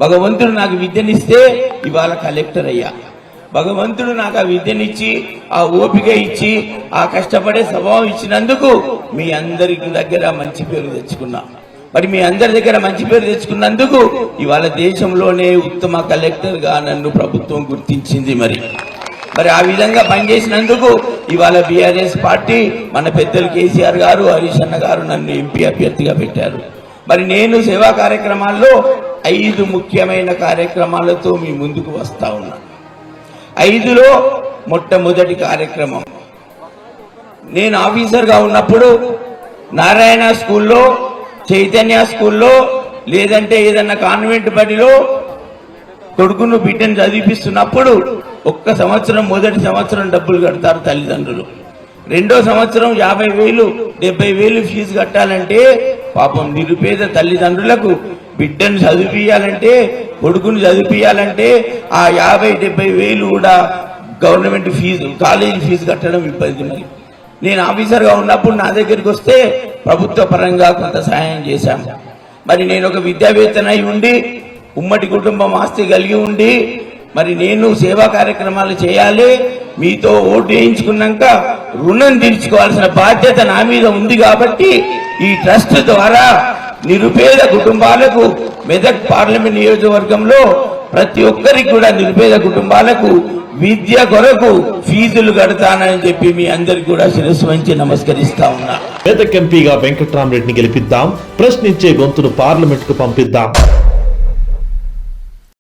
భగవంతుడు నాకు విద్యనిస్తే ఇవాళ కలెక్టర్ అయ్యా. భగవంతుడు నాకు ఆ విద్యనిచ్చి, ఆ ఓపిక ఇచ్చి, ఆ కష్టపడే స్వభావం ఇచ్చినందుకు మీ అందరి దగ్గర మంచి పేరు తెచ్చుకున్నా. మరి మీ అందరి దగ్గర మంచి పేరు తెచ్చుకున్నందుకు ఇవాళ దేశంలోనే ఉత్తమ కలెక్టర్ గా నన్ను ప్రభుత్వం గుర్తించింది. మరి ఆ విధంగా పనిచేసినందుకు ఇవాళ బీఆర్ఎస్ పార్టీ, మన పెద్దలు కేసీఆర్ గారు, హరీష్ అన్న గారు నన్ను ఎంపీ అభ్యర్థిగా పెట్టారు. మరి నేను సేవా కార్యక్రమాల్లో 5 ముఖ్యమైన కార్యక్రమాలతో మీ ముందుకు వస్తా ఉన్నా. 5లో మొట్టమొదటి కార్యక్రమం, నేను ఆఫీసర్గా ఉన్నప్పుడు నారాయణ స్కూల్లో, చైతన్య స్కూల్లో, లేదంటే ఏదన్నా కాన్వెంట్ బడిలో కొడుకును బిడ్డను చదివిపిస్తున్నప్పుడు ఒక్క సంవత్సరం, మొదటి సంవత్సరం డబ్బులు కడతారు తల్లిదండ్రులు. 2వ సంవత్సరం 50,000, 70,000 ఫీజు కట్టాలంటే పాపం నిరుపేద తల్లిదండ్రులకు బిడ్డను చదివియాలంటే, కొడుకును చదివియాలంటే ఆ 50,000-70,000 కూడా గవర్నమెంట్ ఫీజు, కాలేజీ ఫీజు కట్టడం ఇబ్బంది. నేను ఆఫీసర్గా ఉన్నప్పుడు నా దగ్గరికి వస్తే ప్రభుత్వ పరంగా కొంత సహాయం చేశాము. మరి నేను ఒక విద్యావేత్తనై ఉండి, ఉమ్మడి కుటుంబం ఆస్తి కలిగి ఉండి, మరి నేను సేవా కార్యక్రమాలు చేయాలి, మీతో ఓటు వేయించుకున్నాక రుణం తీర్చుకోవాల్సిన బాధ్యత నా మీద ఉంది. కాబట్టి ఈ ట్రస్ట్ ద్వారా నిరుపేద కుటుంబాలకు, మెదక్ పార్లమెంట్ నియోజకవర్గంలో ప్రతి ఒక్కరికి కూడా నిరుపేద కుటుంబాలకు విద్య కొరకు ఫీజులు కడతానని చెప్పి మీ అందరికి కూడా శిరస్సు వంచి నమస్కరిస్తా ఉన్నా. మెదక్ ఎంపీగా వెంకట్రామరెడ్డిని గెలిపిద్దాం, ప్రశ్నించే గొంతును పార్లమెంట్ కు పంపిద్దాం.